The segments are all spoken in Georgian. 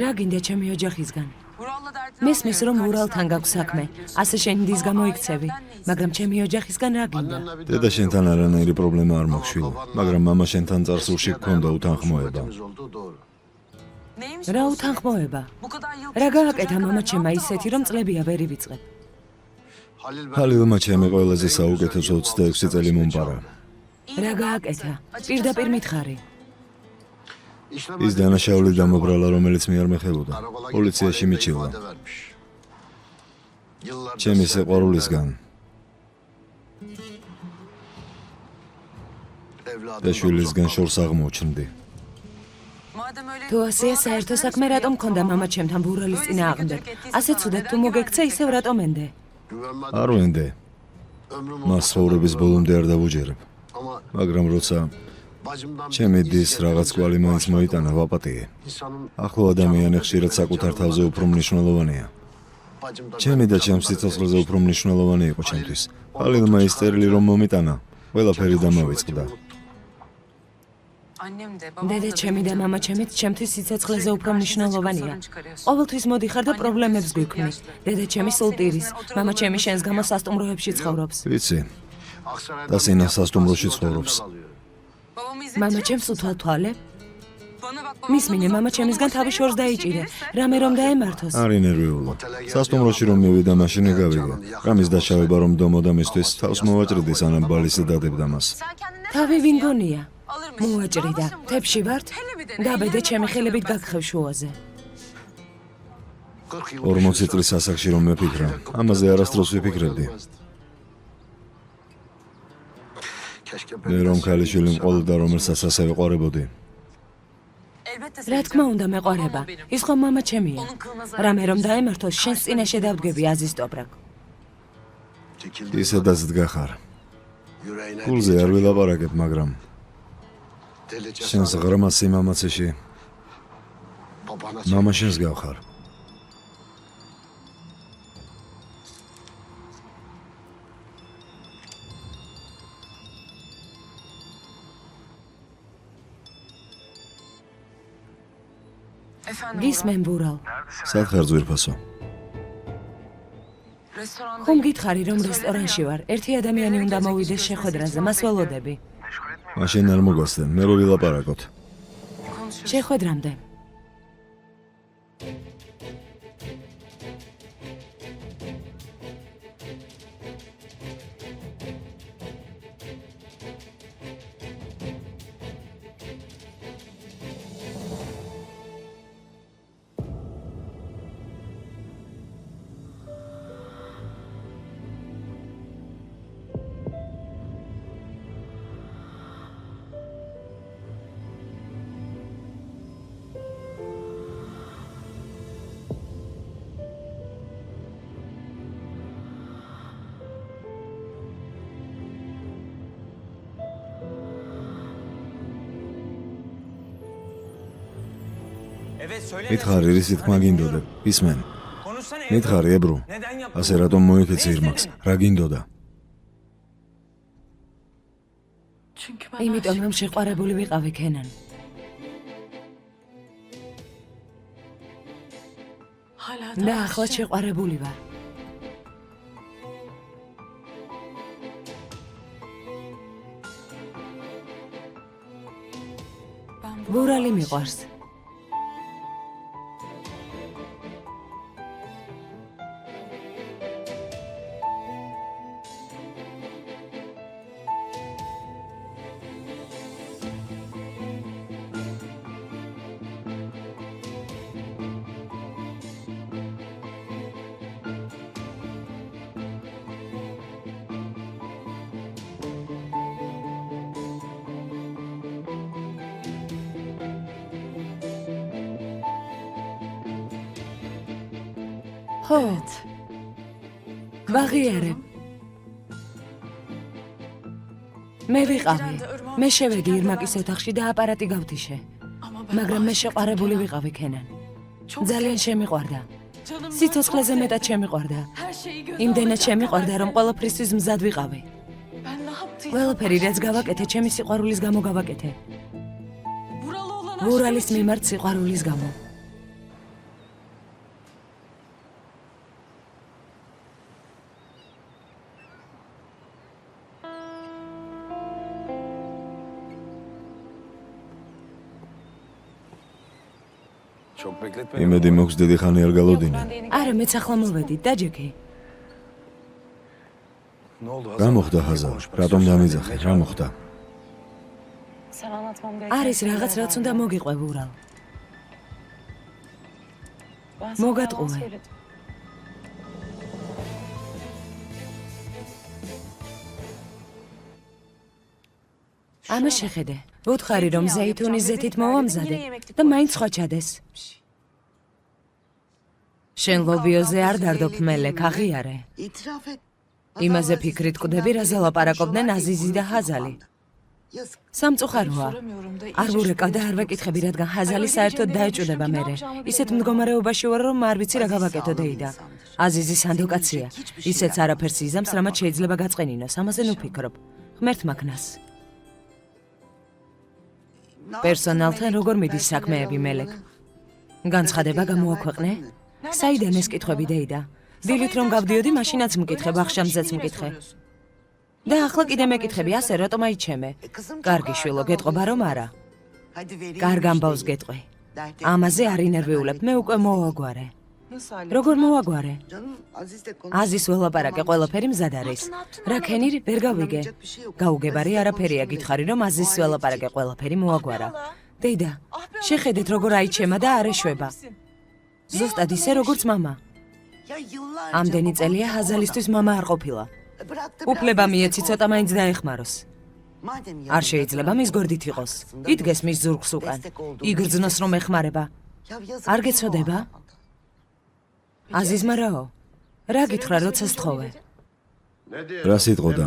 რა გინდა ჩემი ოჯახისგან? მესმის რომ ურალთან გაქვს საქმე, ასე შენ დის გამოიქცევი, მაგრამ ჩემი ოჯახისგან რა გინდა? დედა შენთან არანაირი პრობლემა არ მაქვს შვილო, მაგრამ მამა შენთან წარსულში გქონდა უთანხმოება. რა უთანხმოება? რა გააკეთა მამაჩემმა ისეთი რომ წლებია ვერ ივიწყებ? ჰალილმა ჩემი ყველაზე საუკეთესო 26 წელი მომპარა. რა გააკეთა? პირდაპირ მითხარი. ის დანაშაული დამობრალა, რომელიც მე არ მეხებოდა. პოლიციაში მიჩივლა. ჩემი სიყვარულისგან. და შვილისგან შორს აღმოჩნდი. თუ ასეა საერთო საქმე რატომ მქონდა მამაჩემთან ბურალის წინააღმდეგ? ასე ცუდად თუ მოგექცა ისევ რატომ ენდე? არ ვენდე. მას ცხოვრების ბოლომდე არ დავუჯერებ. მაგრამ როცა ჩემი დის რაღაც კვალი მაინც მოიტანა, ვაპატიე. ახლო ადამიანი ხშირად საკუთარ თავზე უფრო მნიშვნელოვანია. ჩემი და ჩემს სიცოცხლეზე უფრო მნიშვნელოვანი იყო ჩემთვის. ჰალილმა ის წერილი რომ მომიტანა, ყველაფერი დამავიწყდა. დედა ჩემი და მამაჩემიც ჩემთვის სიცოცხლეზე უფრო მნიშვნელოვანია. ყოველთვის მოდიხარ და პრობლემებს გვიქმნი. დედა ჩემი სულ ტირის, მამაჩემი შენს გამო სასტუმროებში ცხოვრობს. ვიცი. და სინა სასტუმროში ცხოვრობს. მამაჩემს უთვალთვალე? მისმინე, მამაჩემისგან თავი შორს დაიჭირე. რამე რომ დაემართოს. არ ინერვიულო. სასტუმროში რომ მივიდა, მაშინ გავიგე. რამის დაშავება რომ დომოდა მისთვის, თავს მოვაჭრდი სანამ ბალისი დადებდა მას. თავი ვინ გონია? მოვაჭრიდა. თებში ვართ? გაბედე ჩემი ხელებით გაგხევ შუაზე. 40 წლის ასაკში რომ მეფიქრა, ამაზე არასდროს ვიფიქრებდი. მე რომ ქალიშვილი მყოლოდა, რომელსაც ასე ვეყარებოდი. რა თქმა უნდა მეყარება. ის ხომ მამაჩემია. რამე რომ დაემართოს, შენს წინაშე დავდგები აზისტობრაკ. ისედაც დგახარ. გულზე არ ვილაპარაკებ, მაგრამ შენს ღრმა სიმამაცეში მამა შენს გავხარ. გისმენ ბურალ. სათხარ ძვირფასო. ხომ გითხარი რომ რესტორანში ვარ? ერთი ადამიანი უნდა მოვიდეს შეხვედრაზე, მას ველოდები. მაშინ არ მოგასდენ, მე რო ვილაპარაკოთ. შეხვედრამდე. მითხარი, რისი თქმა გინდოდა? ისმენ. მითხარი, ებრუ. ასე რატომ მოიქეცი ირმაკს? რა გინდოდა? იმიტომ რომ შეყვარებული ვიყავი ქენან. და ახლა შეყვარებული ვარ. ბურალი მიყვარს. ხო, ვაღიარებ. მე ვიყავი. მე შევედი ირმაკის ოთახში და აპარატი გავთიშე. მაგრამ მე შეყვარებული ვიყავი ქენან. ძალიან შემიყვარდა. სიცოცხლეზე მეტად შემიყვარდა. იმდენად შემიყვარდა, რომ ყველაფრისთვის მზად ვიყავი. ყველაფერი, რაც გავაკეთე, ჩემი სიყვარულის გამო გავაკეთე. ბურალის მიმართ სიყვარულის გამო. იმედი მოქვს დიდი ხანი არ გალოდინე. არა, მეც ახლა მოვედი, დაჯექი. რა მოხდა ჰაზარ? რატომ დამიძახე? რა მოხდა? არის რაღაც, რაც უნდა მოგიყვე ურალ. მოგატყუე. ამას შეხედე. ვუთხარი რომ ზეითუნის ზეთით მოვამზადე და მაინც სხვა ჩადეს. შენ ლობიოზე არ დარდობ მელეკ, აღიარე. იმაზე ფიქრით კვდები, რაზე ლაპარაკობდნენ აზიზი და ჰაზალი. სამწუხაროა. არ ვურეკავ და არ ვეკითხები, რადგან ჰაზალი საერთოდ დაეჭუდება მერე. ისეთ მდგომარეობაში ვარ, რომ არ ვიცი რა გავაკეთო დეიდა. აზიზი სანდოკაცია. ისეც არაფერს იზამს, რამაც შეიძლება გაწყენინოს. ამაზე ნუ ფიქრობ. ღმერთმა ქნას. პერსონალთან როგორ მიდის საქმეები მელეკ? განცხადება გამოაქვეყნე? საიდან ეს კითხვები დეიდა? დილით რომ გავდიოდი, მაშინაც მკითხე, ბახშამზეც მკითხე. და ახლა კიდე მეკითხები, ასე რატომ აიჩემე? კარგი შვილო, გეტყობა რომ არა. კარგ ამბავს გეტყვი. ამაზე არ ინერვიულებ, მე უკვე მოვაგვარე. როგორ მოვაგვარე? აზის ველაპარაკე, ყველაფერი მზად არის. რა ქენირი, ვერ გავიგე. გაუგებარი არაფერია, გითხარი რომ აზის ველაპარაკე, ყველაფერი მოვაგვარა. დეიდა, შეხედეთ როგორ აიჩემა და არ ეშვება. ზუსტად ისე როგორც მამა. ამდენი წელია ჰაზალისთვის მამა არ ყოფილა. უფლება მიეცი ცოტა მაინც დაეხმაროს. არ შეიძლება მის გორდით იყოს. იდგეს მის ზურგს უკან. იგრძნოს რომ ეხმარება. არ გეცოდება? აზიზმა რაო? რა გითხრა როცა სთხოვე? რა სიტყოდა?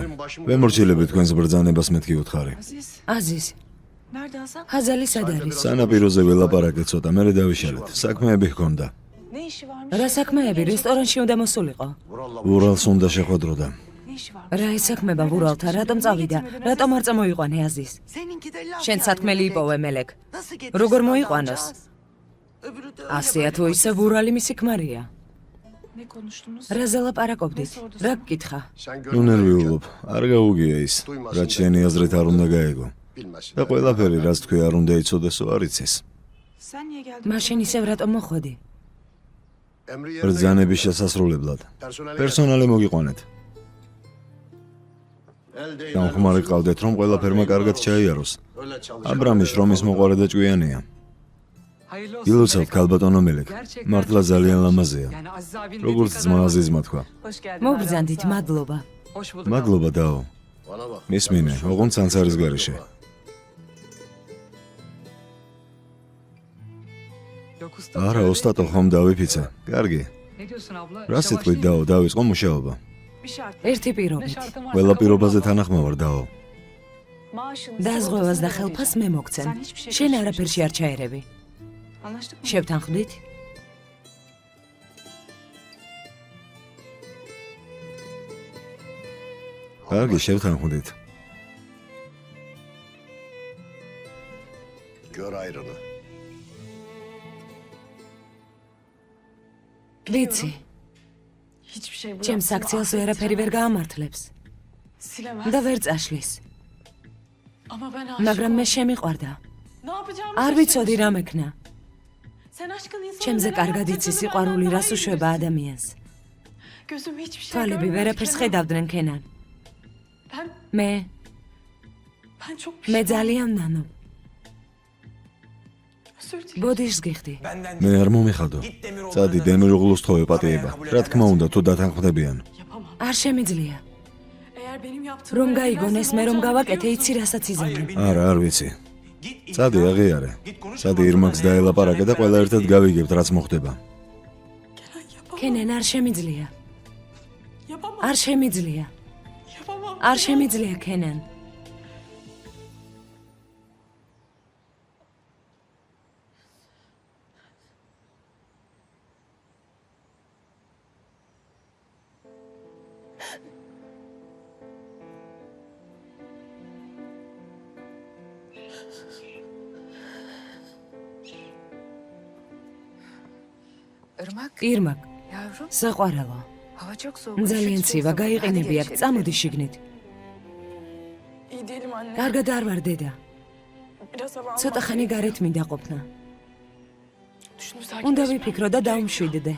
ვემორჩილები თქვენს ბრძანებას მეთქი უთხარი. აზიზ. ჰაზალი სად არის? სანაპიროზე ველაპარაკე ცოტა, მერე დავიშალეთ. საქმეები ჰქონდა. რა საქმეები? რესტორანში უნდა მოსულიყო. ურალს უნდა შეხვედროდა. რა ესაქმება ურალთან? რატომ წავიდა? რატომ არ წამოიყვანე აზიზ? შენ სათქმელი იპოვე მელეკ. როგორ მოიყვანოს? ასეა თუ ისე ურალი მისი ქმარია. რაზე ლაპარაკობდით? რა გკითხა? ნუ ნერვიულობ, არ გაუგია ის, რაც შენი აზრით არ უნდა გაეგო. და ყველაფერი, რაც თქვი არ უნდა იცოდესო, არ იცის. მაშინ ისევ რატომ მოხვედი? ბრძანების შესასრულებლად. პერსონალი მოგიყვანეთ. გამხმარი ყავდეთ, რომ ყველაფერმა კარგად ჩაიაროს. აბრამის შრომის მოყვარე და ჭკვიანია. ილოცავთ ქალბატონო მელეკ, მართლა ძალიან ლამაზია. როგორც ძმა აზიზმა თქვა. მოგბრძანდით, მადლობა. მადლობა დაო. მისმინე, ოღონდ სანცარის გარეშე. არა, ოსტატო ხომ დავიფიცე. კარგი. რა სიტყვით დაო, დავიწყო მუშაობა. ერთი პირობით. ყველა პირობაზე თანახმოვარ დაო. დაზღვევას და ხელფას მე მოგცემ. შენ არაფერში არ ჩაერები. შევთანხმდით? კარგი, შევთანხმდით. ვიცი. ჩემს აქციელს ვერაფერი ვერ გაამართლებს. და ვერ წაშლის. მაგრამ მე შემიყვარდა. არ ვიცოდი რა მექნა. ჩემზე კარგად იცი სიყვარული რას უშვება ადამიანს. თვალები ვერაფერს ხედავდნენ ქენან. მე ძალიან ნანობ. ბოდიშს გიხდი. მე არ მომიხადო. წადი დემიროღლუს თხოვე პატიება. რა თქმა უნდა, თუ დათანხმდებიან. არ შემიძლია. რომ გაიგონეს მე რომ გავაკეთე, იცი რასაც იზამთრებ. არა, არ ვიცი. წადი აღიარე. წადი ირმაკს დაელაპარაკე და ყველა ერთად გავიგებთ რაც მოხდება. ქენან არ შემიძლია. არ შემიძლია. არ შემიძლია ქენან. ირმაკ, საყვარელო. ძალიან ცივა, გაიყენები აქ, წამოდი შიგნით. კარგად არ ვარ დედა. ცოტა ხანი გარეთ მინდა ყოფნა. უნდა ვიფიქრო და დავმშვიდდე.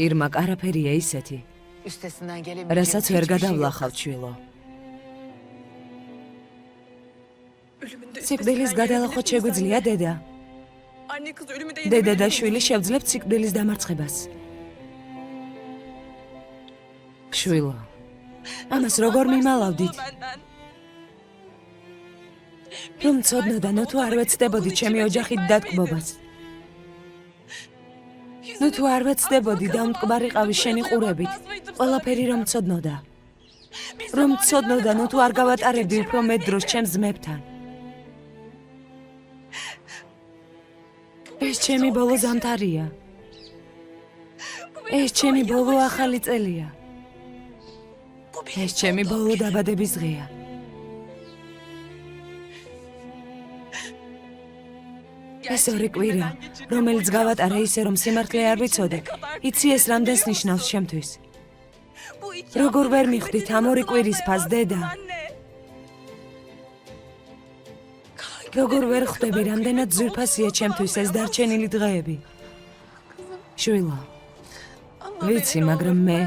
ირმაკ, არაფერია ისეთი, რასაც ვერ გადავლახავ ჩვილო. სიკვდილის გადალახოთ შეგვიძლია, დედა? დედა და შვილი შევძლებთ სიკვდილის დამარცხებას. შვილო, ამას როგორ მიმალავდით? რომ ცოდნოდანო თუ არ ვეცდებოდი ჩემი ოჯახით დატკბობას. ნუ თუ არ ვეცდებოდი დამტკბარიყავი შენი ყურებით, ყველაფერი რომ ცოდნოდა. რომ ცოდნოდა, ნუ თუ არ გავატარებდი უფრო მეტ დროს ჩემს ძმებთან. ეს ჩემი ბოლო ზამთარია. ეს ჩემი ბოლო ახალი წელია. ეს ჩემი ბოლო დაბადების დღეა. ეს ორი კვირა, რომელიც გავატარე ისე, რომ სიმართლე არ ვიცოდე, იცი ეს რამდენს ნიშნავს ჩემთვის. როგორ ვერ მიხვდით ამ ორი კვირის ფასს, დედა? როგორ ვერ ხვდები, რამდენად ძვირფასია ჩემთვის ეს დარჩენილი დღეები? შვილო, ვიცი, მაგრამ მე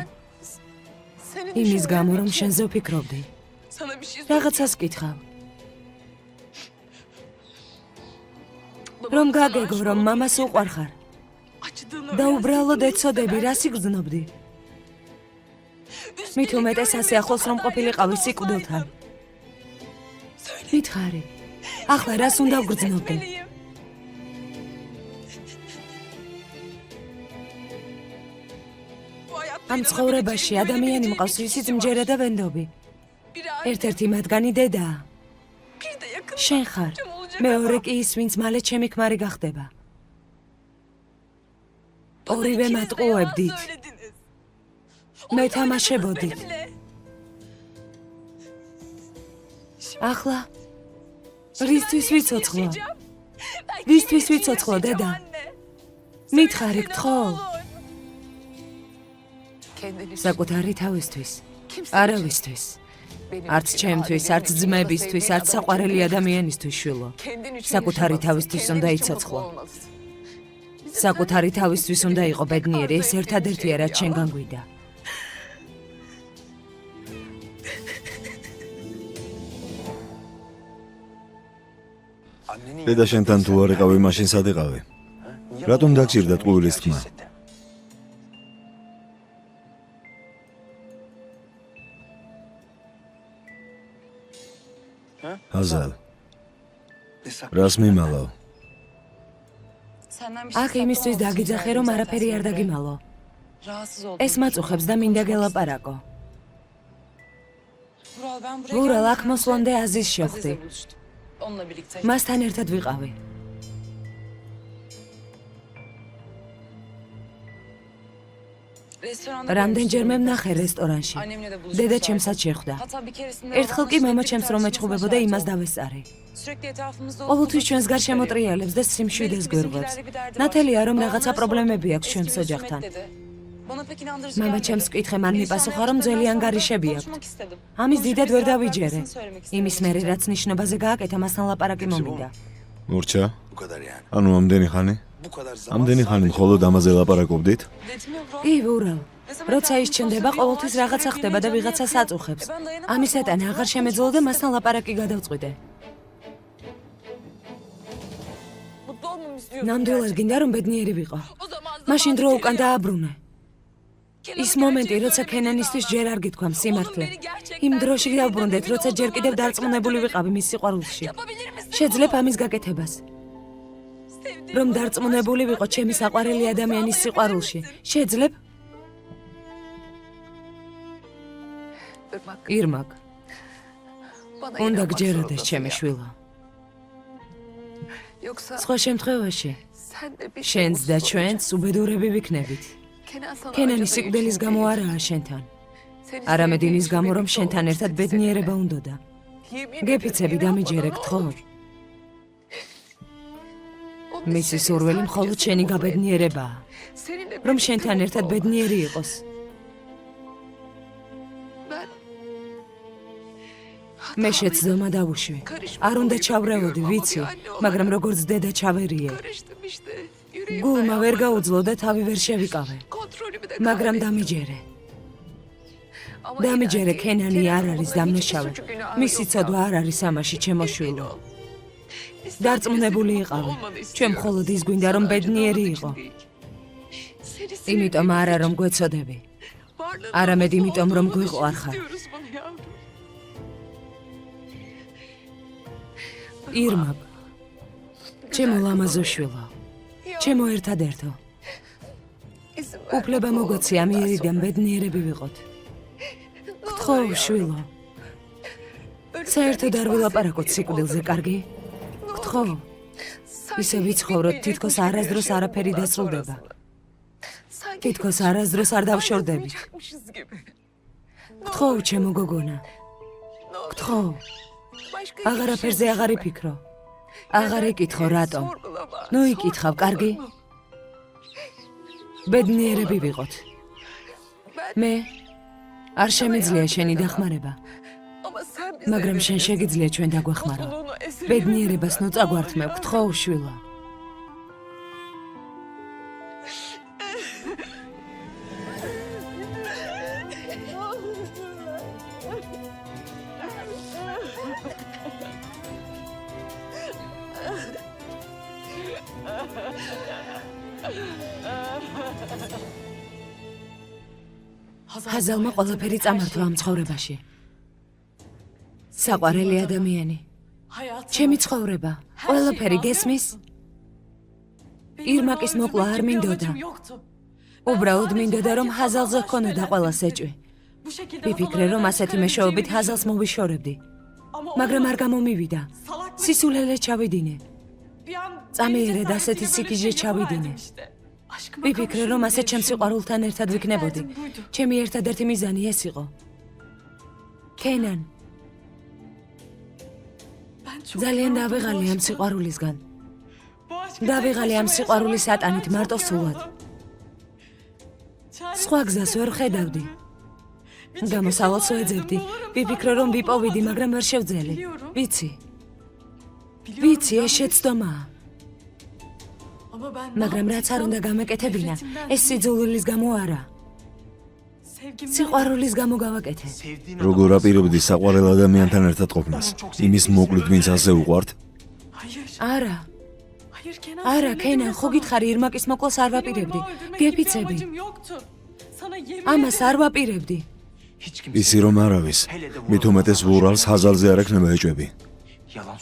იმის გამო, რომ შენზე ვფიქრობდი. რაღაცას კითხავ. რომ გაგეგო, რომ მამას უყვარხარ და უბრალოდ ეცოდები, რას იგრძნობდი. მით უმეტეს ასე ახლოს რომ ყოფილიყავი სიკვდილთან. მითხარი, ახლა რას უნდა ვგრძნობდი? ამ ცხოვრებაში ადამიანი მყავს, ვისიც მჯერა და ვენდობი. ერთ-ერთი მათგანი დედაა. შენ ხარ. მეორე კი ის, ვინც მალე ჩემი ქმარი გახდება. ორივე მატყუებდით. მეთამაშებოდით. ახლა რისთვის ვიცოცხლო? რისთვის ვიცოცხლო, დედა? მითხარი, გთხოვ. საკუთარი თავისთვის, არავისთვის. არც ჩემთვის, არც ძმებისთვის, არც საყვარელი ადამიანისთვის, შვილო. საკუთარი თავისთვის უნდა იცოცხლო. საკუთარი თავისთვის უნდა იყო ბედნიერი, ეს ერთადერთია, რაც შენგან გვიდა. დედა შენთან თუ არ იყავი, მაშინ სად იყავი? რატომ დაგჭირდა ტყუილის თქმა? აზალ, რას მიმალავ? აქ იმისთვის დაგიძახე, რომ არაფერი არ დაგიმალო. ეს მაწუხებს და მინდა გელაპარაკო. ვურალ, აქ მოსვლამდე აზის შევხვდი. მასთან ერთად ვიყავი. რამდენჯერმე ვნახე რესტორანში. დედა ჩემსაც შეხვდა. ერთხელ კი მამა ჩემს რომ ეჩხუბებოდა, იმას დავესწარი. ყოველთვის ჩვენს გარშემო ტრიალებს და სიმშვიდეს გვერდებს. ნათელია, რომ რაღაცა პრობლემები აქვს ჩვენს ოჯახთან. მამა ჩემს მკითხე, მან მიპასუხა, რომ ძველი ანგარიშები აქვს. ამის დიდად ვერ დავიჯერე. იმის მერე, რაც ნიშნობაზე გააკეთა, მასთან ლაპარაკი მომიდა. მურჩა? ანუ ამდენი ხანი? ამდენი ხანი მხოლოდ ამაზე ლაპარაკობდით? კი, ვურალ. როცა ის ჩნდება, ყოველთვის რაღაცა ხდება და ვიღაცას აწუხებს. ამის ეტანა აღარ შემეძლო და მასთან ლაპარაკი გადავწყვიტე. ნამდვილად გინდა, რომ ბედნიერი ვიყო. მაშინ დრო უკან დააბრუნე. ის მომენტი, როცა ქენანისთვის ჯერ არ გითქვამ სიმართლე. იმ დროში დავბრუნდეთ, როცა ჯერ კიდევ დარწმუნებული ვიყავი მის სიყვარულში. შეძლებ ამის გაკეთებას. რომ დარწმუნებული ვიყო ჩემი საყვარელი ადამიანის სიყვარულში. შეძლებ? ირმაკ, უნდა გჯეროდეს ჩემი შვილო. სხვა შემთხვევაში შენც და ჩვენც უბედურები ვიქნებით. ქენანის სიკვდილის გამო არაა შენთან. არამედ იმის გამო, რომ შენთან ერთად ბედნიერება უნდოდა. გეფიცები დამიჯერე, გთხოვ. მისი სურვილი მხოლოდ შენი გაბედნიერებაა. რომ შენთან ერთად ბედნიერი იყოს. მე შეცდომა დავუშვი. არ უნდა ჩავრევოდი, ვიცი, მაგრამ როგორც დედა ჩავერიე. გულმა ვერ გაუძლო და თავი ვერ შევიკავე. მაგრამ დამიჯერე. დამიჯერე ქენანი არ არის დამნაშავე. მისი ცოდვა არ არის ამაში, ჩემო შვილო. დარწმუნებული იყავი, ჩვენ მხოლოდ ის გვინდა რომ ბედნიერი იყო. იმიტომ არა რომ გვეცოდები. არამედ იმიტომ რომ გვიყვარხარ. ირმა, ჩემო ლამაზო შვილო, ჩემო ერთადერთო. უფლება მოგოცი ამ იერიდან ბედნიერები ვიყოთ. გთხოვ, შვილო. საერთოდ არ ვილაპარაკოთ სიკვდილზე, კარგი? გთხოვ. ისე ვიცხოვროთ, თითქოს არასდროს არაფერი დასრულდება. თითქოს არასდროს არ დავშორდებით. გთხოვ, ჩემო გოგონა. გთხოვ. აღარაფერზე აღარ იფიქრო. აღარ იკითხო, რატომ? ნუ იკითხავ, კარგი? ბედნიერები ვიყოთ. მე არ შემიძლია შენი დახმარება. მაგრამ შენ შეგიძლია ჩვენ დაგვეხმარო. ბედნიერებას ნუ წაგვართმევ, გთხოვ, შვილო. ჰაზალმა ყველაფერი წამართვა ამ ცხოვრებაში. საყვარელი ადამიანი. ჩემი ცხოვრება, ყველაფერი გესმის? ირმაკის მოკლა არ მინდოდა. უბრალოდ მინდოდა რომ ჰაზალზე ჰქონოდა ყველა სეჭვი. ვიფიქრე რომ ასეთი მეშვეობით ჰაზალს მოვიშორებდი. მაგრამ არ გამომივიდა. სისულელე ჩავიდინე. წამიერედ ასეთი სიკიჟე ჩავიდინე. ვიფიქრე რომ ასე ჩემს სიყვარულთან ერთად ვიქნებოდი. ჩემი ერთადერთი მიზანი ეს იყო. ქენან. ძალიან დავიღალე ამ სიყვარულისგან. დავიღალე ამ სიყვარულის ატანით მარტო სულად. სხვა გზას ვერ ხედავდი. გამოსავალს ვეძებდი. ვიფიქრე რომ ვიპოვიდი, მაგრამ ვერ შევძელი. ვიცი. ვიცი, ეს შეცდომაა. მაგრამ რაც არ უნდა გამეკეთებინა, ეს სიძულვილის გამო არა. სიყვარულის გამო გავაკეთე. როგორ აპირებდი საყვარელ ადამიანთან ერთად ყოფნას? იმის მოკლით, ვინც ასე უყვართ? არა. არა, ქენან, ხო გითხარი, ირმაკის მოკლას არ ვაპირებდი. გეფიცები. ამას არ ვაპირებდი. ისი რომ არავის, მით უმეტეს ვურალს ჰაზალზე არ ექნება ეჭვები.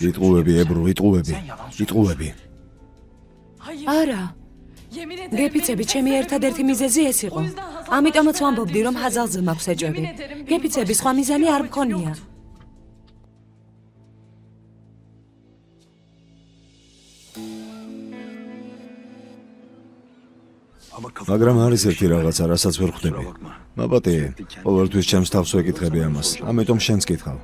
იტყუები, ებრუ, იტყუები. არა. გეფიცები, ჩემი ერთადერთი მიზეზი ეს იყო. ამიტომაც ვამბობდი, რომ ჰაზალზე მაქვს ეჭვები. გეფიცები, სხვა მიზანი არ მქონია. მაგრამ არის ერთი რაღაცა, რასაც ვერ ხვდები. მაბატე, ყოველთვის ჩემს თავს ვეკითხები ამას, ამიტომ შენც კითხავ.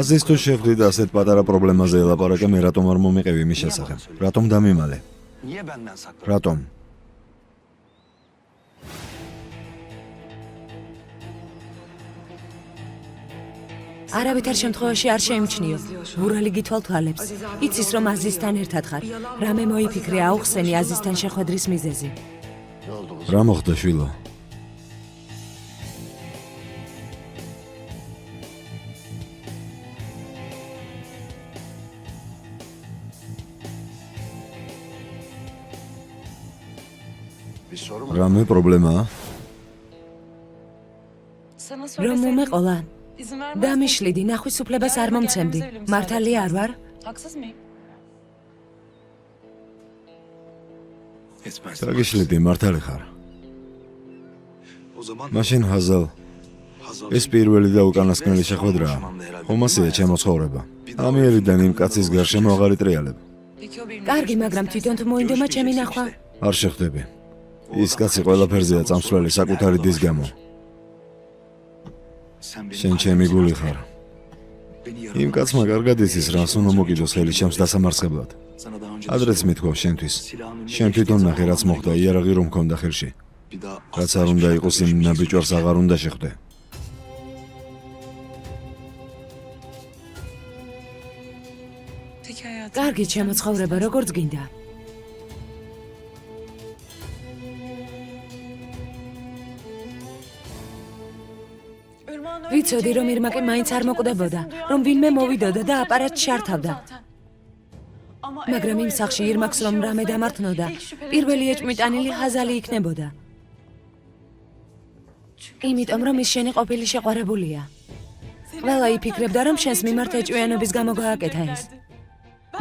აზიზ თუ შეხვდი და ასეთ პატარა პრობლემაზე ელაპარაკე, მე რატომ არ მომიყევი მის შესახებ? რატომ დამიმალე? რატომ? არავითარ შემთხვევაში არ შეიმჩნიო. ვურალი გითვალ თვალებს. იცის რომ აზიზთან ერთად ხარ. რამე მოიფიქრე აუხსენი აზიზთან შეხვედრის მიზეზი. რა მოხდა, შვილო? რამე პრობლემაა? რომ მომეყოლა. დამიშლიდი, ნახვის უფლებას არ მომცემდი. მართალია არ ვარ? დაგიშლიდი, მართალი ხარ. მაშინ ჰაზალ, ეს პირველი და უკანასკნელი შეხვედრაა. ხომასია ჩემო ცხოვრება. ამიერიდან იმ კაცის გარშემო აღარ იტრიალებ. კარგი, მაგრამ თვითონ თუ მოინდომა ჩემი ნახვა? არ შეხვდები. ის კაცი ყველაფერზეა წამსვლელი საკუთარი დის გამო. შენ ჩემი გული ხარ. იმ კაცმა კარგად იცის, რას უნდა მოგიდოს ხელი ჩემს დასამარცხებლად. ადრეც მithქვავ შენთვის. შენ თვითონ ნახე, რაც მოხდა, იარაღი რომ მქონდა ხელში. რაც არ უნდა იყოს, იმ ნაბიჯვარს აღარ უნდა შეხვდე. კარგი ჩემო ცხოვრება, როგორც გინდა. ვიცოდი, რომ ირმაკი მაინც არ მოკვდებოდა, რომ ვინმე მოვიდოდა და აპარატს შართავდა. მაგრამ იმ სახლში ირმაკს რომ რამე დამართნოდა, პირველი ეჭვმიტანილი ჰაზალი იქნებოდა. იმიტომ რომ ის შენი ყოფილი შეყვარებულია. ყველა იფიქრებდა, რომ შენს მიმართ ეჭვიანობის გამო გააკეთა ეს.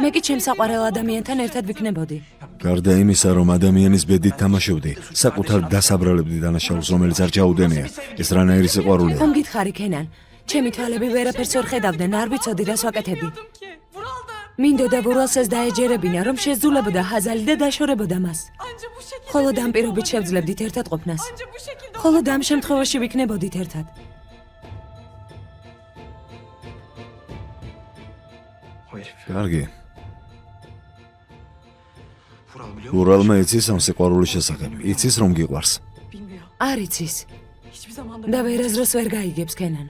მე კი ჩემს საყვარელ ადამიანთან ერთად ვიქნებოდი. გარდა იმისა, რომ ადამიანის ბედით თამაშობდი, საკუთარ დასაბრალებდი დანაშაულს, რომელიც არ ჩაუდენია. ეს რანაირი სიყვარულია? ხომ გითხარი, ქენან? ჩემი თვალები ვერაფერს ვერ ხედავდნენ, არ ვიცოდი რას ვაკეთებდი. მინდოდა ვურალს ეს დაეჯერებინა, რომ შეძულებოდა ჰაზალი და დაშორებოდა მას. ხოლო ამ პირობით შევძლებდით ერთად ყოფნას. ხოლო ამ შემთხვევაში ვიქნებოდით ერთად. კარგი. ურალმა იცის ამ სიყვარულის შესახებ, იცის რომ გიყვარს. არ იცის. და ვერაზროს ვერ გაიგებს ქენან.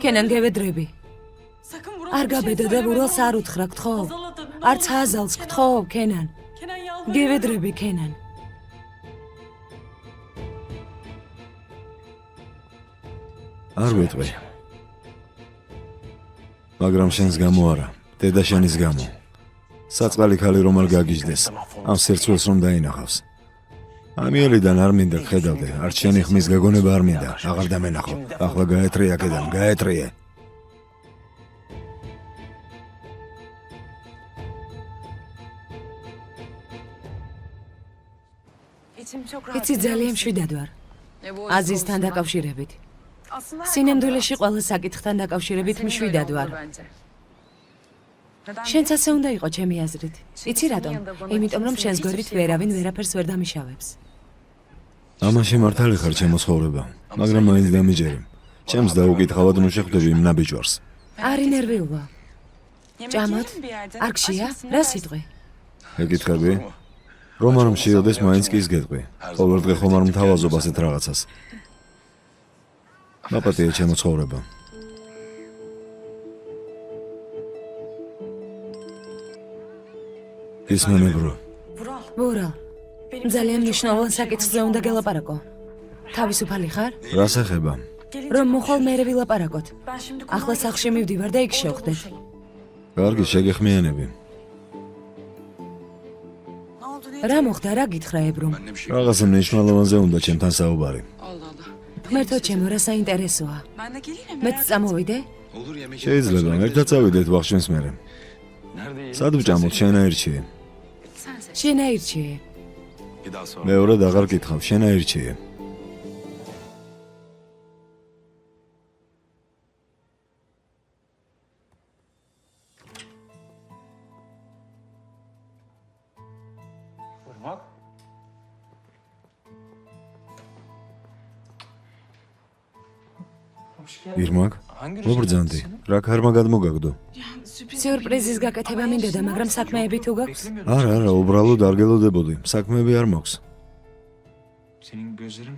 ქენან გევედრები. არ გაბედო და ურალს არ უთხრა, გთხოვ. არც ჰაზალს გთხოვ, ქენან. გევედრები, ქენან. არ ვეტყვი. მაგრამ შენს გამო არა, დედაშენის გამო. საწყალი ხალი რომ არ გაგიჟდეს, ამ სერცველს რომ დაინახავს. ამიელიდან არ მინდა ხედავდე, არც შენი ხმის გაგონება არ მინდა, აღარ დამენახო. ახლა გაეთრიე აქედან, გაეთრიე. იცი ძალიან მშვიდად ვარ. აზიზთან დაკავშირებით. სინამდვილეში ყველა საკითხთან დაკავშირებით მშვიდად ვარ. შენც ასე უნდა იყო ჩემი აზრით. იცი რატომ? იმიტომ რომ შენს გვერდით ვერავინ ვერაფერს ვერ დამიშავებს. ამაში მართალი ხარ ჩემო ცხოვრება, მაგრამ მაინც დამიჯერე. ჩემს დაუკითხავად ნუ შეხვდები იმ ნაბიჯვარს. არი ნერვიულო. ჭამოთ? არ გშია? რა სიტყვი? ეკითხები? რომ არ მშიოდეს მაინც კი ის გეტყვი. ყოველ დღე ხომ არ მთავაზობ ასეთ რაღაცას. მაპატია ჩემო ცხოვრება. ისმენე ბრო. ვურალ. ძალიან მნიშვნელოვან საკითხზე უნდა გელაპარაკო. თავისუფალი ხარ? რას ეხება? რომ მოხვალ მერე ვილაპარაკოთ. ახლა სახლში მივდივარ და იქ შევხვდეთ. კარგი, შეგეხმიანები. რა მოხდა, რა გითხრა ებრომ? რაღაცა მნიშვნელოვანზე უნდა ჩემთან საუბარი. ღმერთო ჩემო, რა საინტერესოა. მეც წამოვიდე? შეიძლება, ერთად წავიდეთ ვახშენს მერე. სად ვჭამოთ, შენ აირჩიე. შენ აირჩიე. მეორედ აღარ გითხავ, შენ აირჩიე. ირმაკ, მობრძანდი, რა ქარმა გადმოგაგდო? სიურპრიზის გაკეთება მინდოდა, მაგრამ საქმეები თუ გაქვს? არა, უბრალოდ არ გელოდებოდი, საქმეები არ მაქვს.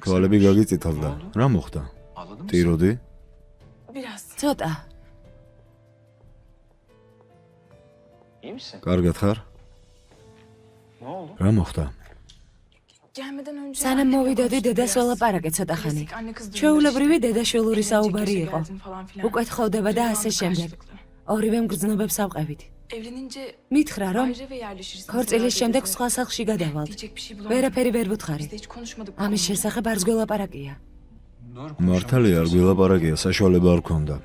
თვალები გაგიწითალდა, რა მოხდა? ტიროდი? ცოტა. კარგად ხარ? რა მოხდა? სანამ მოვიდოდი, დედას ველაპარაკე ცოტა ხანი. ჩვეულებრივი დედა-შვილური საუბარი იყო. უკვე თხოვდება და ასე შემდეგ. ორივე მგრძნობებს ავყევით. მითხრა, რომ ქორწილის შემდეგ სხვა სახლში გადავალთ. ვერაფერი ვერ ვუთხარი. ამის შესახებ არც გველაპარაკია. მართალია არ გველაპარაკია, საშუალება არ გქონდა.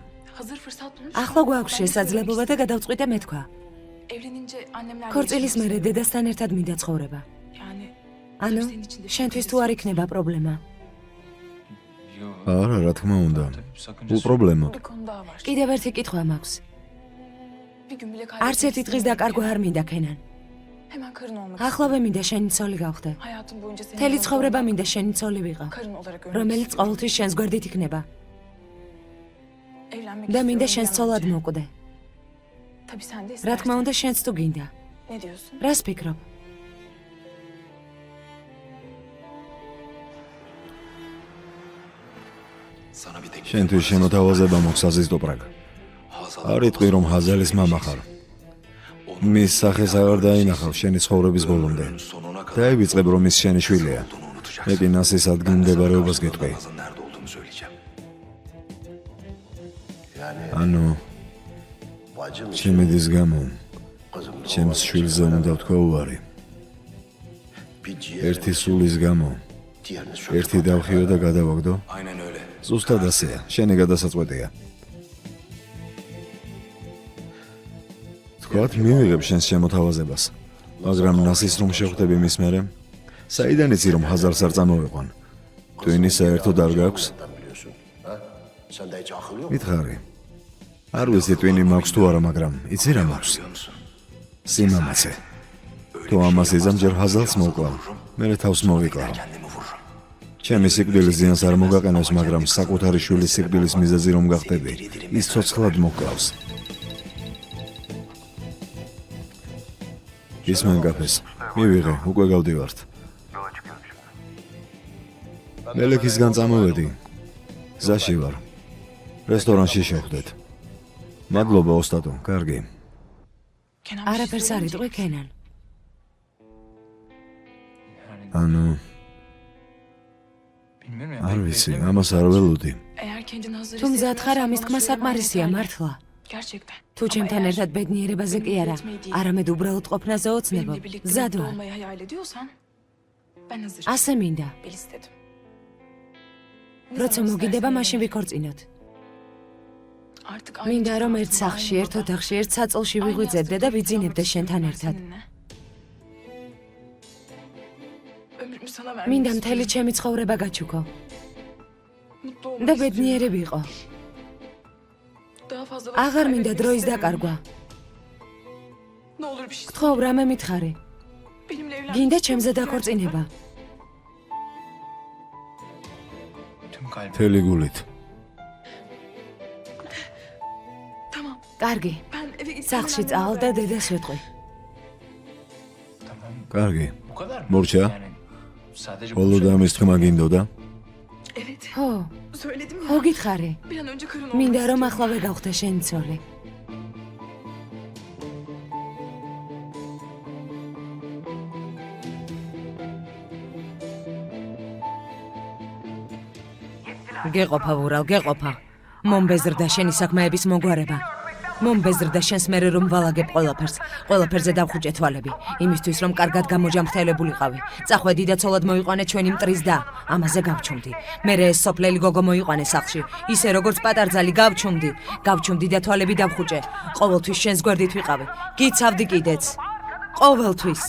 ახლა გვაქვს შესაძლებლობა და გადავწყვიტე მე თქვა. ქორწილის მერე დედასთან ერთად მინდა ცხოვრება. ანუ, შენთვის თუ არ იქნება პრობლემა? არა, რა თქმა უნდა. უპრობლემოდ. კიდევ ერთი კითხვა მაქვს. არც ერთი დღის დაკარგვა არ მინდა ქენან. ახლავე მინდა შენი ცოლი გავხდე. მთელი ცხოვრება მინდა შენი ცოლი ვიყო, რომელიც ყოველთვის შენს გვერდით იქნება. და მინდა შენს ცოლად მოვკვდე. რა თქმა უნდა, შენც თუ გინდა. რას ფიქრობ? შენთვის შემოთავაზება მოხსაზის დოპრაგ. არ იტყვი რომ ჰაზალის მამა ხარ. მის სახეს აღარ დაინახავ შენი ცხოვრების ბოლომდე. დაივიწყებ რომ ის შენი შვილია. მე კი ნასის ადგილმდებარეობას გეტყვი. ანუ ჩემი დის გამო ჩემს შვილზე უნდა ვთქვა უარი. ერთი სულის გამო ერთი დავხიო და გადავაგდო. ზუსტად ასეა, შენი გადასაწყვეტია. თქვათ მივიღებ შენს შემოთავაზებას, მაგრამ ნასის რომ შევხვდები მის მერე, საიდან იცი რომ ჰაზარს არ წამოვიყვან? ტვინი საერთოდ არ გაქვს? მითხარი. არ ვიცი ტვინი მაქვს თუ არა, მაგრამ იცი რა მაქვს? სიმამაცე. თუ ამას იზამ ჯერ ჰაზარს მოვკლავ, მერე თავს მოვიკლავ. ჩემი სიკვდილის ზიანს არ მოგაყენებს, მაგრამ საკუთარი შვილის სიკვდილის მიზეზი რომ გახდები, ის ცოცხლად მოკლავს. ისმენ კაფეს. მივიღე, უკვე გავდივართ. მელექისგან წამოვედი. გზაში ვარ. რესტორანში შევხვდეთ. მადლობა ოსტატო, კარგი. არაფერს არ იტყვი ქენან. ანუ არ ვიცი, ამას არ ველოდი. თუ მზად ხარ, ამის თქმა საკმარისია, მართლა. თუ ჩემთან ერთად ბედნიერებაზე კი არა, არამედ უბრალოდ ყოფნაზე ოცნებობ, მზად ვარ. ასე მინდა. როცა მოგიდება, მაშინ ვიქორწინოთ. მინდა რომ ერთ სახლში, ერთ ოთახში, ერთ საწოლში ვიღვიძებდე და ვიძინებდე შენთან ერთად. მინდა მთელი ჩემი ცხოვრება გაჩუქო და ბედნიერი ვიყო. აღარ მინდა დროის დაკარგვა. გთხოვ, რამე მითხარი. გინდა ჩემზე დაქორწინება. მთელი გულით. კარგი. სახლში წავალ და დედას ვეთყვი. კარგი. მორჩა? ხოლო და ამის თქმა გინდოდა? ხო. ხო გითხარი. მინდა რომ ახლავე გავხდე შენი ცოლი. გეყოფა ვურალ, გეყოფა. მომბეზრდა შენი საქმეების მოგვარება. მომბეზრდა შენს მერე რომ ვალაგებ ყველაფერზე დავხუჭე თვალები, იმისთვის რომ კარგად გამოჯამრთელებულიყავი. წახვედი და ცოლად მოიყვანე ჩვენი მტრის და ამაზე გავჩუმდი. მერე ეს სოფლელი გოგო მოიყვანე სახლში, ისე როგორც პატარძალი გავჩუმდი და თვალები დავხუჭე. ყოველთვის შენს გვერდით ვიყავი. გიცავდი კიდეც. ყოველთვის.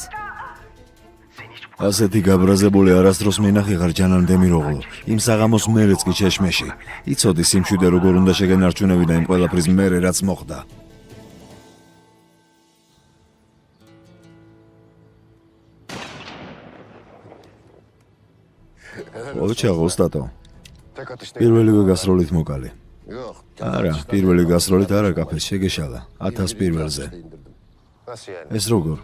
ასეთი გაბრაზებული არასდროს მინახი ხარ ჯანან დემიროღლო. იმ საღამოს მერეც კი ჩეშმეში. იცოდი სიმშვიდე როგორ უნდა შეგენარჩუნები და იმ ყველაფრის მერე რაც მოხდა. ოჩაღო ოსტატო. პირველივე გასროლით მოკალი. არა, პირველი გასროლით არა კაფეს შეგეშალა. 1000 პირველზე. ეს როგორ?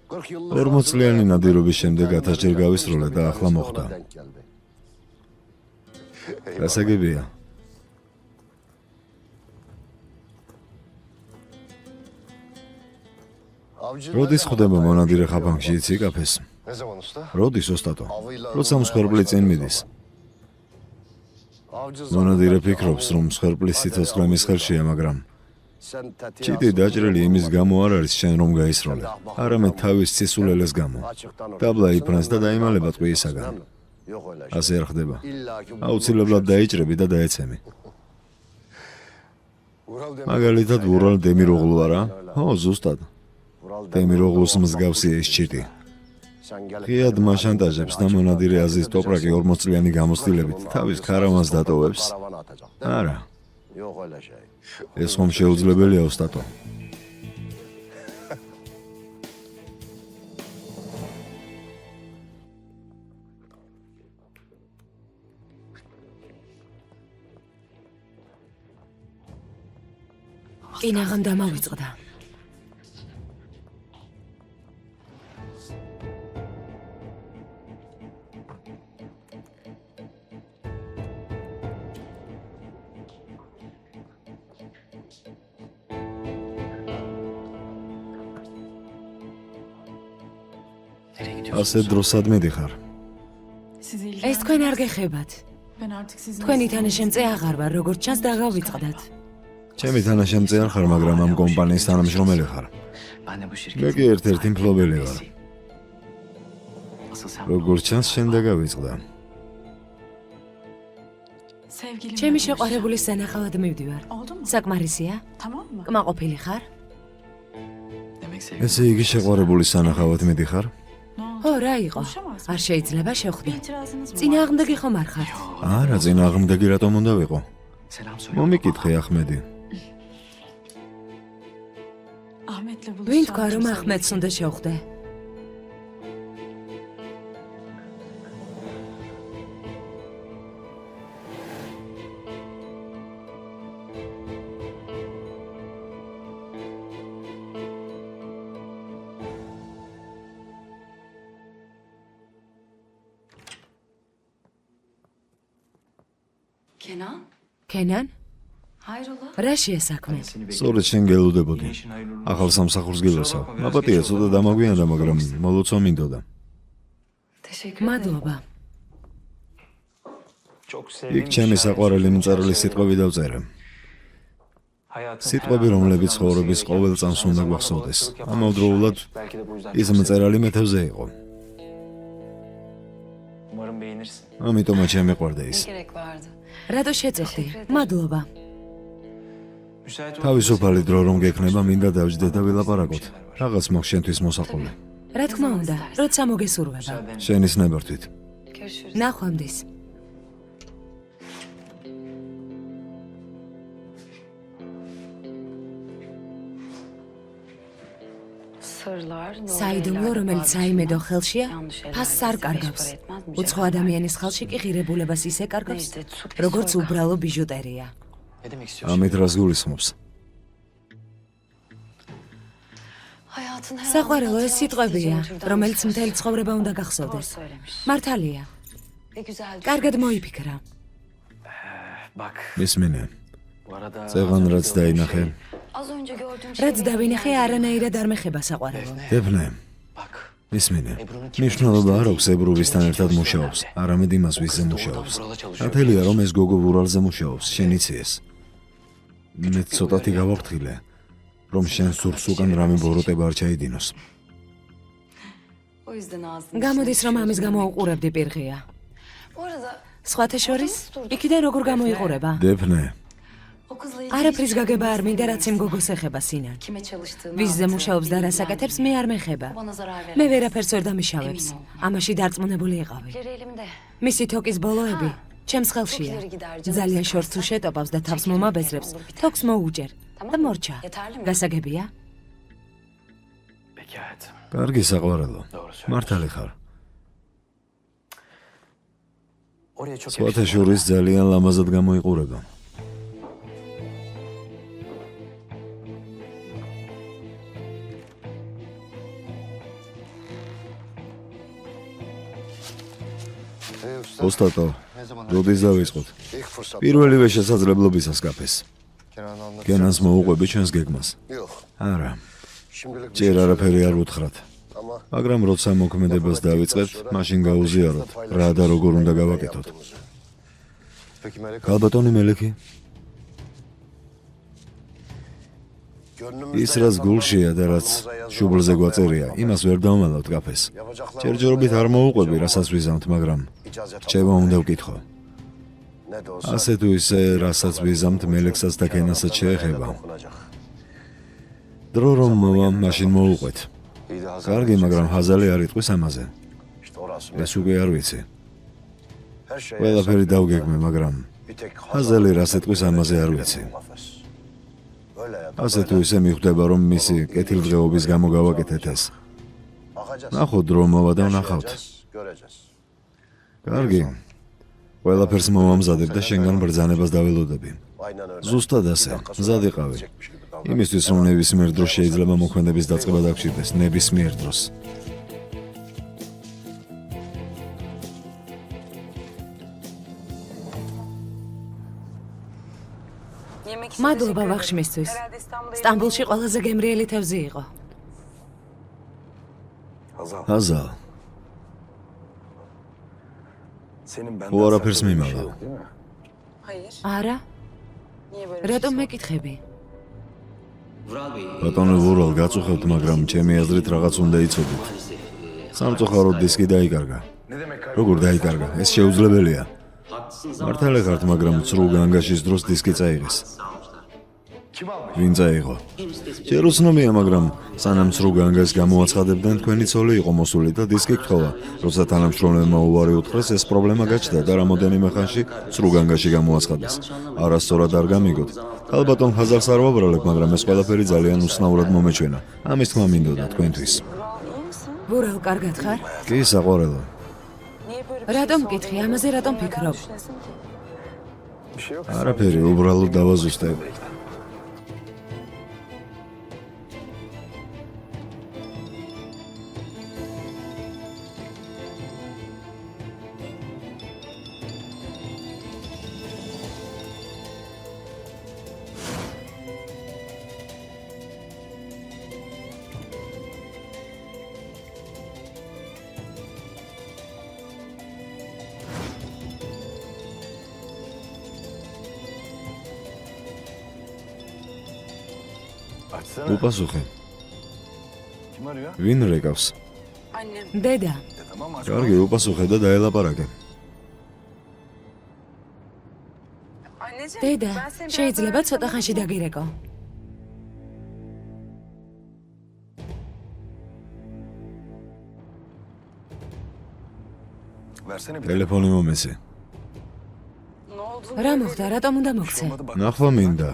40 წლიანი ნადირობის შემდეგ 1000 ჯერ გავისროლე და ახლა მოხდა. გასაგებია. როდის ხვდება მონადირე ხაფანგში იცი კაფეს? როდის ოსტატო? როცა მსხვერპლი წინ მიდის. მონადირე ფიქრობს, რომ მსხვერპლის სიცოცხლე მის ხელშია, მაგრამ ჭიდი დაჭრილი იმის გამო არ არის შენ რომ გაისროლე, არამედ თავის სისულელეს გამო. დაბლა იფრანს და დაიმალება ტყვიისაგან. ასე არ ხდება. აუცილებლად დაიჭრები და დაეცემი. მაგალითად ურალ დემიროღლუ არა? ხო, ზუსტად. დემიროღლუს მსგავსია ეს ჭიდი. ღიად მაშანტაჟებს და მონადირე აზის ტოპრაკი 40 წლიანი გამოცდილებით თავის ქარავანს დატოვებს? არა. ეს ხომ შეუძლებელია ოსტატო. ინაღამ დამავიწყდა. ასე დროსად მიდიხარ. ეს თქვენ არ გეხებათ. თქვენი თანაშემწე აღარ ვარ, როგორც ჩანს დაგავიწყდათ. ჩემი თანაშემწე არ ხარ, მაგრამ ამ კომპანიის თანამშრომელი ხარ. მე კი ერთ-ერთი მფლობელი ვარ. როგორც ჩანს, შენ დაგავიწყდა. ჩემი შეყვარებულის სანახავად მივდივარ. საკმარისია? კმაყოფილი ხარ? ესე იგი შეყვარებულის სანახავად მიდიხარ? ო, რა იყო? არ შეიძლება შევხვდე. წინააღმდეგი ხომ არ ხართ? არა, წინააღმდეგი რატომ უნდა ვიყო? მომიკითხე ახმედი. ვინ თქვა რომ ახმედს უნდა შევხვდე? კენან? რა შეესაქმე? სწორედ შენ გელუდებოდი. ახალ სამსახურს გილოსავ. მაპატია ცოტა დამაგვიანდა, მაგრამ მოლოცვა მინდოდა. მადლობა. იქ ჩემი საყვარელი მწერალი სიტყვები დავწერე. სიტყვები, რომლებიც ცხოვრების ყოველ წამს უნდა გვახსოვდეს. ამავდროულად ის მწერალი მეთევზე იყო. ამიტომაც შემიყვარდა ის. რატო შეწევდი? მადლობა. თავისუფალი დრო რომ გექნება, მინდა დავჯდე და ვილაპარაკოთ. რაღაც მოხ შენთვის მოსაყოლე. რა თქმა უნდა, როცა მოგესურვება. შენის ნებართვით. ნახვამდის. საიდუმლო, რომელიც საიმედო ხელშია, ფასს არ კარგავს. უცხო ადამიანის ხელში კი ღირებულებას ისე კარგავს, როგორც უბრალო ბიჟუტერია. ამით რას გულისხმობს? საყვარელო ეს სიტყვებია, რომელიც მთელი ცხოვრება უნდა გახსოვდეს. მართალია. კარგად მოიფიქრა. მისმინე. წეღან რაც დაინახე. რაც დავინახე, არანაირად არ მეხება საყვარელო. დეფნე. მისმინე. მნიშვნელობა არ აქვს ებრუვისთან ერთად მუშაობს, არამედ იმას ვისზე მუშაობს. ნათელია რომ ეს გოგო ვურალზე მუშაობს, შენ იცი ეს. მე ცოტათი გავაფრთხილე, რომ შენ სურს უკან რამე ბოროტება არ ჩაიდინოს. გამოდის რომ ამის გამო უყურებდი პირღია. სხვათა შორის, იქიდან როგორ გამოიყურება? დეფნე. არაფრის გაგება არ მინდა, რაც იმ გოგოს ეხება სინან. ვისზე მუშაობს და რას აკეთებს, მე არ მეხება. მე ვერაფერს ვერ დამიშავებს. ამაში დარწმუნებული იყავი. მისი თოკის ბოლოები ჩემს ხელშია. ძალიან შორს თუ შეტოპავს და თავს მომაბეზრებს, თოქს მოუჯერ და მორჩა. გასაგებია? კარგი საყვარელო. მართალი ხარ. სხვათა შორის ძალიან ლამაზად გამოიყურება. ოსტატო, როდის დავიწყოთ? პირველივე შესაძლებლობისას კაფეს. კენანს მოუყვები ჩვენს გეგმას? არა. ჯერ არაფერი არ უთხრათ. მაგრამ როცა მოქმედებას დავიწყებთ, მაშინ გაუზიაროთ, რა და როგორ უნდა გავაკეთოთ. ქალბატონი მელიქი? ის რაც გულშია და რაც შუბლზე გვაწერია, იმას ვერ დავმალავთ კაფეს. ჯერჯერობით არ მოუყვები, რასაც ვიზამთ, მაგრამ რჩევა უნდა ვკითხო. ასე თუ ისე, რასაც ვიზამთ, მელექსაც და კენასაც შეეხება. დრო რომ მოვა, მაშინ მოუყვეთ. კარგი, მაგრამ ჰაზალი არ იტყვის ამაზე. ეს უკვე არ ვიცი. ყველაფერი დავგეგმე, მაგრამ ჰაზალი რას იტყვის ამაზე არ ვიცი. ასე თუ ისე მიხვდება, რომ მისი კეთილდღეობის გამო გავაკეთეთ ეს. ნახოთ დრო მოვა და ვნახავთ. კარგი. ყველაფერს მოვამზადებ და შენგან ბრძანებას დაველოდები. ზუსტად ასე, მზად იყავი. იმისთვის, რომ ნებისმიერ დროს შეიძლება მოქმედების დაწყება დაგჭირდეს, ნებისმიერ დროს. მადლობა ვახშმისთვის. სტამბოლში ყველაზე გემრიელი თევზი იყო. ჰაზალ, ხო არაფერს მიმალა. არა? რატომ მეკითხები? ბატონო ვურალ გაწუხებთ, მაგრამ ჩემი აზრით რაღაც უნდა იცოდეთ. სამწუხაროდ დისკი დაიკარგა. როგორ დაიკარგა? ეს შეუძლებელია. მართალი ხართ, მაგრამ ცრუ განგაშის დროს დისკი წაიღეს. ვინ წაიღო? ჯერ უცნობია, მაგრამ სანამ ცრუ განგას გამოაცხადებდნენ, თქვენი ცოლი იყო მოსული და დისკი გთხოვა. როცა თანამშრომლებმა უარი უთხრეს, ეს პრობლემა გაჩნდა და რამოდენიმე ხანში ცრუ განგაში გამოაცხადეს. არასწორად არ გამიგოთ. ალბათონ ხაზარს არ ვაბრალებ, მაგრამ ეს ყველაფერი ძალიან უცნაურად მომეჩვენა. ამის თქმა მინდოდა თქვენთვის. ვურალ, კარგად ხარ? კი, საყვარელო. რატომ მკითხი? ამაზე რატომ ფიქრობ? არაფერი, უბრალოდ დავაზუსტე. უპასუხე. ვინ რეკავს? დედა. კარგი, უპასუხე და დაელაპარაკე. დედა, შეიძლება ცოტა ხანში დაგირეკო. ტელეფონი მომესე. რა მოხდა? რატომ უნდა მოგცე? ნახვა მინდა.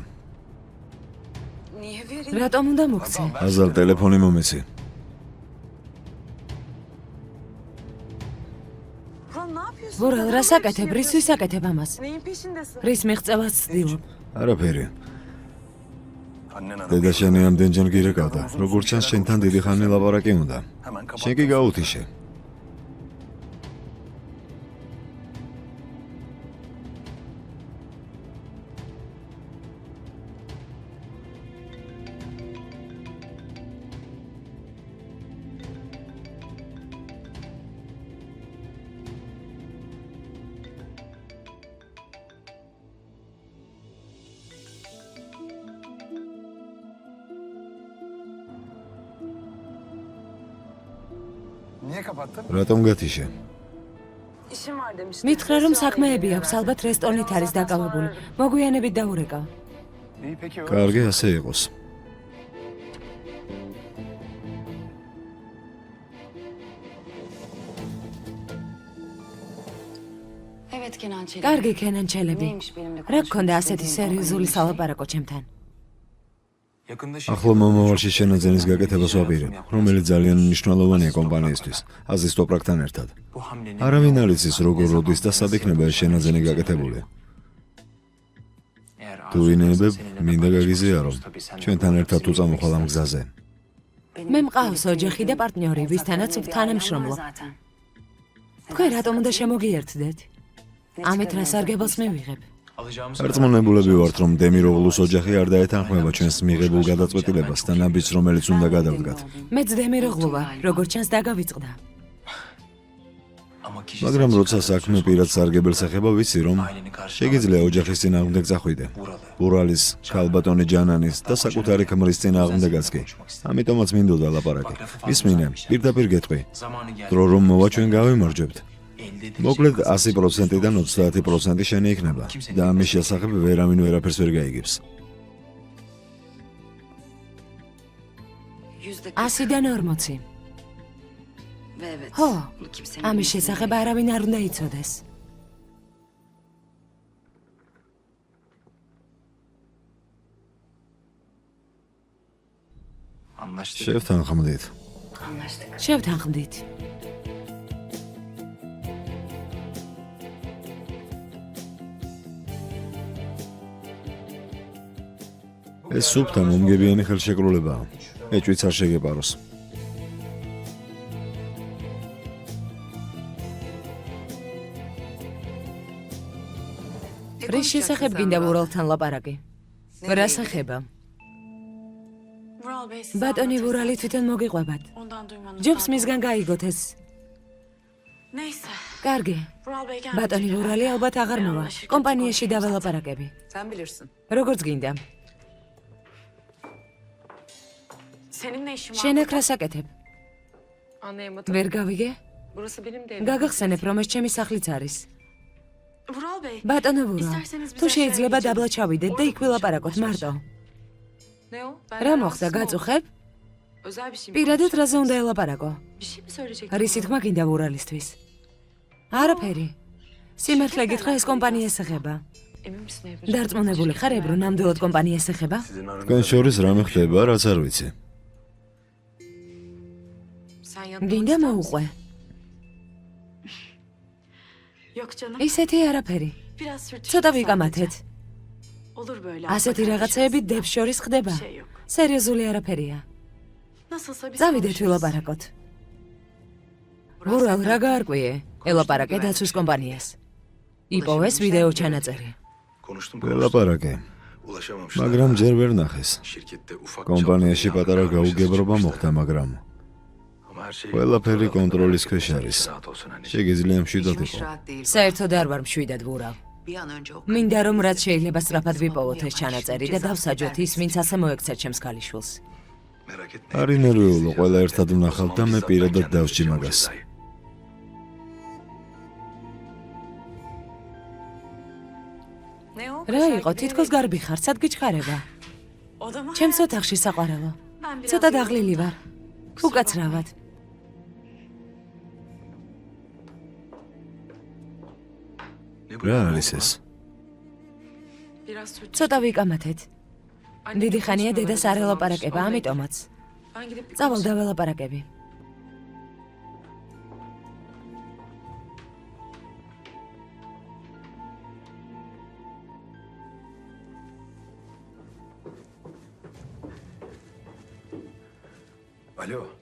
რატომ უნდა მოგცე? აზარ, ტელეფონი მომესე. ვურალ, რა საკეთებ? რისთვის აკეთებ ამას? რის მიღწევას ცდილობ? არაფერი. დედა შენი ამდენჯერ გირეკავდა. როგორც ჩანს, შენთან დიდი ხანი ლაპარაკი უნდა. შენ კი გაუთიშე. რატომ გათიშე? მითხრა, რომ საქმეები აქვს, ალბათ რესტორნით არის დაკავებული. მოგვიანებით დაურეკავ. კარგი, ასე იყოს. კარგი, კენანჩელები. რა გქონდა ასეთი სერიოზული სალაპარაკო ჩემთან? ახლო მომავალში შენაძენის გაკეთებას ვაპირებ, რომელიც ძალიან მნიშვნელოვანია კომპანიისთვის, აზის ტოპრაკთან ერთად. არავინ არ იცის, როგორ როდის და სად იქნება ეს შენაძენი გაკეთებული. თუ ვინებებ, მინდა გაგიზიარო, ჩვენთან ერთად თუ წამოხვალ ამ გზაზე. მე მყავს ოჯახი და პარტნიორი, ვისთანაც ვთანამშრომლობ. თქვენ რატომ უნდა შემოგიერთდეთ? ამით რა სარგებელს მივიღებ? არწმუნებულები ვართ, რომ დემიროღლუს ოჯახი არ დაეთანხმება ჩვენს მიღებულ გადაწყვეტილებას და ნაბიჯს, რომელიც უნდა გადავდგათ. მეც დემიროღლუ ვარ, როგორც ჩანს დაგავიწყდა. მაგრამ როცა საქმე პირად სარგებელს ეხება, ვიცი, რომ შეგიძლია ოჯახის წინააღმდეგ წახვიდე. ურალის, ქალბატონი ჯანანის და საკუთარი ქმრის წინააღმდეგაც კი. ამიტომაც მინდოდა ლაპარაკი. ისმინე, პირდაპირ გეტყვი. დრო რომ მოვა, ჩვენ გავიმარჯვებთ. მოკლედ 100%-დან 30% შენი იქნება და ამის შესახებ ვერავინ ვერაფერს ვერ გაიგებს. 100-დან 40. ხო, ამის შესახებ არავინ არ უნდა იცოდეს. შევთანხმდით. შევთანხმდით. ეს სუფთა მომგებიანი ხელშეკრულებაა. ეჭვიც არ შეგეპაროს. რის შესახებ გინდა ვურალთან ლაპარაკი? რა სახება? ბატონი ვურალი თვითონ მოგიყვებათ. ჯობს მისგან გაიგოთ ეს. კარგი. ბატონი ვურალი ალბათ აღარ მოვა. კომპანიაში დაველაპარაკები. როგორც გინდა. შენ აქ რას აკეთებ? ვერ გავიგე? გაგახსენებ, რომ ეს ჩემი სახლიც არის. ბატონო ვურალ, თუ შეიძლება დაბლა ჩავიდეთ და იქ ვილაპარაკოთ მარტო. რა მოხდა, გაწუხებ? პირადად რაზე უნდა ელაპარაკო? რის თქმა გინდა ვურალისთვის? არაფერი. სიმართლე გითხრა, ეს კომპანიას ეხება. დარწმუნებული ხარ, ებრო, ნამდვილად კომპანიას ეხება? თქვენ შორის რამე ხდება, რაც არ ვიცი. გინდა მოუყვე? ისეთი არაფერი. ცოტა ვიკამათეთ. ასეთი რაღაცეები დებს შორის ხდება. სერიოზული არაფერია. წავიდეთ ვილაპარაკოთ. ვურალ, რა გაარკვიე? ელაპარაკე დაცვის კომპანიას. იპოვეს ვიდეო ჩანაწერი. ველაპარაკე. მაგრამ ჯერ ვერ ნახეს. კომპანიაში პატარა გაუგებრობა მოხდა, მაგრამ ყველაფერი კონტროლის ქვეშ არის. შეგიძლია მშვიდად იყო. საერთოდ არ ვარ მშვიდად ვურალ. მინდა რომ რაც შეიძლება სწრაფად ვიპოვოთ ეს ჩანაწერი და დავსაჯოთ ის, ვინც ასე მოექცა ჩემს ქალიშვილს. არი ნერვიულო, ყველა ერთად ვნახავთ და მე პირადად დავსჯი მაგას. რა იყო, თითქოს გარბი ხარ, სად გიჩქარება? ჩემს ოთახში საყვარელო. ცოტა დაღლილი ვარ. უკაცრავად. რა არის ეს? ცოტა ვიკამათეთ. დიდი ხანია დედას არ ელაპარაკება, ამიტომაც. წავალ დაველაპარაკები.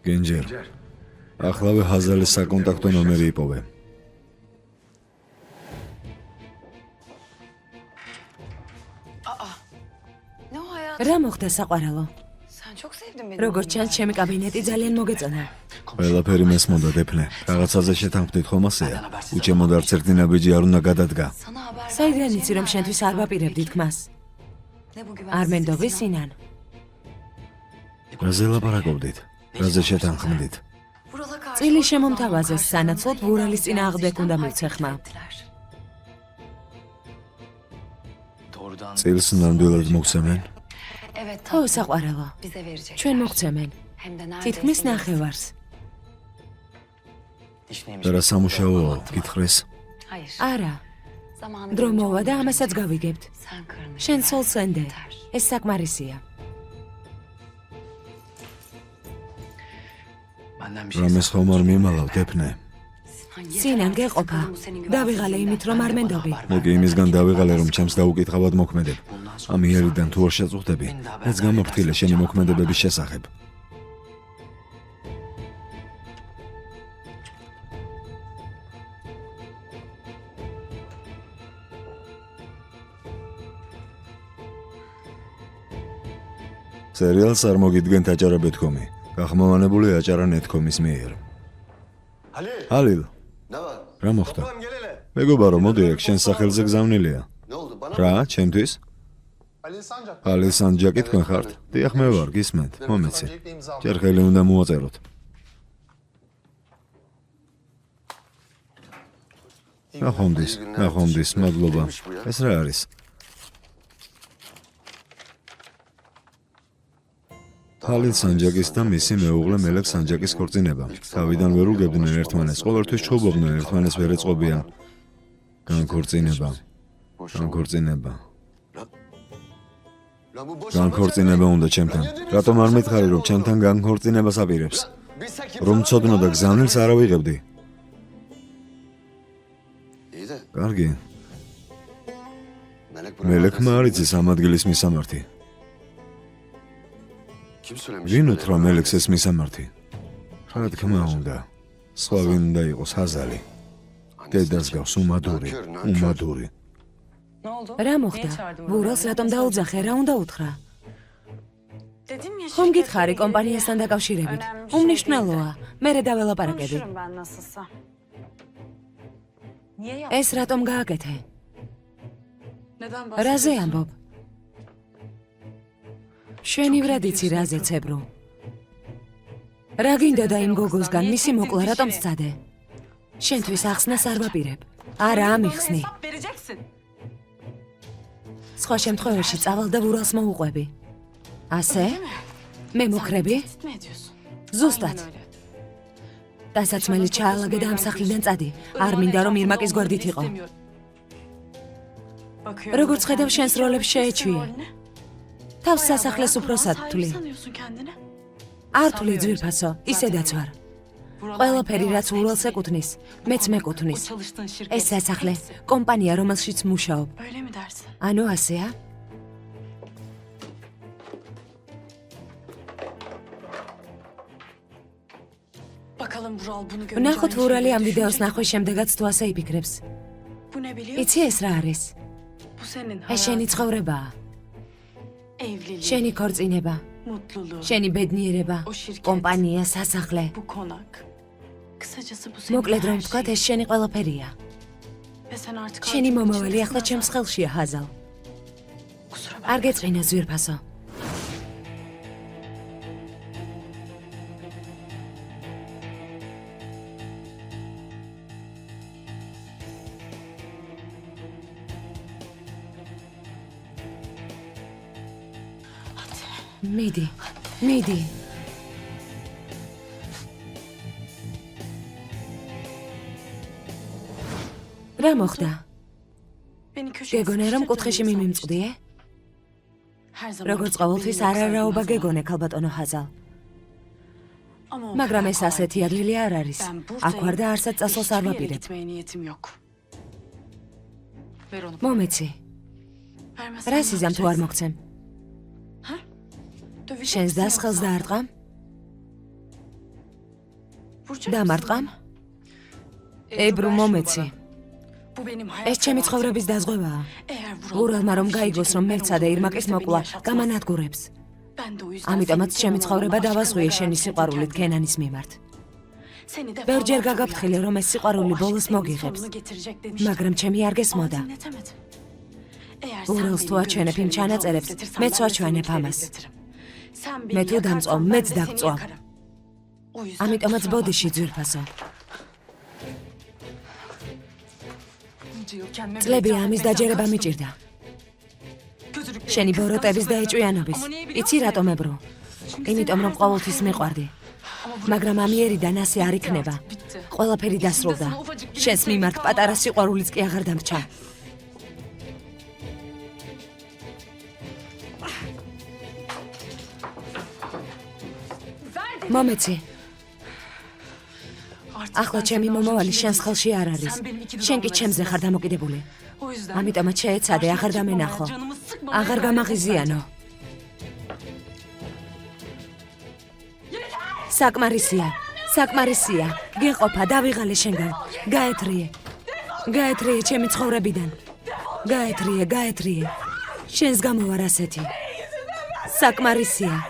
გენჯერ. ახლავე ჰაზალის საკონტაქტო ნომერი იპოვე. რა მოხდა საყვარელო? როგორც ჩანს, ჩემი კაბინეტი ძალიან მოგეწონა. ყველაფერი მესმოდა დეფნე. რაღაცაზე შეთანხმდით ხომ ასეა? უჩემოდ არც ერთი ნაბიჯი არ უნდა გადადგა. საიდან იცი, რომ შენთვის არ ვაპირებდი თქმას? არ მენდობი სინან? რაზე ლაპარაკობდით? რაზე შეთანხმდით? წილი შემომთავაზეს, სანაცვლოდ ვურალის წინააღმდეგ უნდა მივცეხმა. წილს ნამდვილად მოგცემენ? ხო, საყვარელო. ჩვენ მოგცემენ. თითქმის ნახევარს. და რა სამუშაოა, გითხრეს? არა. დრო მოვა და ამასაც გავიგებთ. შენ სოლს ენდე. ეს საკმარისია. რამეს ხომ არ მიმალავ, დეფნე? სინან გეყოფა. დავიღალე იმით, რომ არ მენდობი. მე კი იმისგან დავიღალე, რომ ჩემს დაუკითხავად მოქმედებ. ამ იერიდან თუ არ შეწუხდები, მეც გამოფრთხილე შენი მოქმედებების შესახებ. სერიალს არ მოგიდგენთ აჭარა.com-ი. გახმოვანებული აჭარა net.com-ის მიერ. ჰალილ. რა მოხდა? მეგობარო, მოდი ეგ შენ სახელზე გზავნილია. რა, ჩემთვის? ალი სანჯაკი თქვენ ხართ? დიახ, მე ვარ, გისმენთ, მომეცი. ჯერ ხელი უნდა მოვაწეროთ. ნახომდის, მადლობა. ეს რა არის? ალი სანჯაკის და მისი მეუღლე მელექ სანჯაკის ქორწინება. თავიდან ვერ უგებდნენ ერთმანეთს, ყოველთვის ჩხუბობდნენ ერთმანეთს ვერ ეწყობიან. განქორწინება უნდა ჩემთან. რატომ არ მითხარი, რომ ჩემთან განქორწინებას აპირებს? რომ ცოდნო და გზავნილს არ ავიღებდი. კარგი. მელექმა არ იცის ამ ადგილის მისამართი. ვინ უთხრა მელექს ეს მისამართი? რა თქმა უნდა, სხვა ვინ უნდა იყოს, ჰაზალი. დედას გავს უმადური. რა მოხდა? ვურალს რატომ დაუძახე? რა უნდა უთხრა? ხომ გითხარი კომპანიასთან დაკავშირებით? უმნიშვნელოა. მერე დაველაპარაკები. ეს რატომ გააკეთე? რაზე ამბობ? შვენივრად იცი რაზე ცებრუ. რა გინდოდა იმ გოგოსგან მისი მოკლა რატომ სცადე? შენთვის ახსნას არ ვაპირებ. არა ამიხსნი. სხვა შემთხვევაში წავალ და ვურალს მოუყვები. ასე? მე მოკრები? ზუსტად. დასაცმელი ჩაალაგე და ამ სახლიდან წადი. არ მინდა რომ ირმაკის გვერდით იყო. როგორც ხედავ შენს როლებს შეეჩვიე. თავს სასახლეს უფრო სათვლი. არ თვლი ძვირფასო, ისედაც ვარ. ყველაფერი რაც ურალს ეკუთვნის, მეც მეკუთვნის. ეს სასახლე, კომპანია რომელშიც მუშაობ. ანუ ასეა? ვნახოთ ურალი ამ ვიდეოს ნახვის შემდეგაც თუ ასე იფიქრებს. იცი ეს რა არის? ეს შენი ცხოვრებაა. შენი ქორწინება. შენი ბედნიერება, კომპანია, სასახლე. მოკლედ რომ ვთქვათ, ეს შენი ყველაფერია. შენი მომავალი ახლა ჩემს ხელშია, ჰაზალ. არ გეწყინა ზვირფასო. მიდი, მიდი. რა მოხდა? გეგონე რომ კუთხეში მიმიმწყდიე? როგორც ყოველთვის არარაობა გეგონე, ქალბატონო ჰაზალ. მაგრამ ეს ასეთი ადვილი არ არის. აქ ვარ და არსად წასვლას არ ვაპირებ. მომეცი. რა სიზამ თუ არ მოგცემ? შენს დასხელს დაარტყამ? დამარტყამ? ებრუ მომეცი. ეს ჩემი ცხოვრების დაზღვევაა. ურალმა რომ გაიგოს რომ მერცა და ირმაკის მოკლა გამანადგურებს. ამიტომაც ჩემი ცხოვრება დავაზღვიე შენი სიყვარულით კენანის მიმართ. ბევრჯერ გაგაფრთხილე რომ ეს სიყვარული ბოლოს მოგიღებს. მაგრამ ჩემი არ გესმოდა. ურალს თუ აჩვენებ იმ ჩანაწერებს, მეც ვაჩვენებ ამას. მე თუ დამწვავ, მეც დაგწვავ. ამიტომაც ბოდიში ძვირფასო. წლები ამის დაჯერება მიჭირდა. შენი ბოროტების და ეჭვიანობის. იცი რატომ ებრუ? იმიტომ რომ ყოველთვის მიყვარდი. მაგრამ ამიერიდან ასე არ იქნება. ყველაფერი დასრულდა. შენს მიმართ პატარა სიყვარულიც კი აღარ დამრჩა. მომეცი. ახლა ჩემი მომავალი შენს ხელში არ არის. შენ კი ჩემზე ხარ დამოკიდებული. ამიტომაც შეეცადე აღარ დამენახო. აღარ გამაღიზიანო. საკმარისია. საკმარისია. გეყოფა, დავიღალე შენგან. გაეთრიე. გაეთრიე ჩემი ცხოვრებიდან. გაეთრიე, გაეთრიე. შენს გამო ვარ ასეთი. საკმარისია.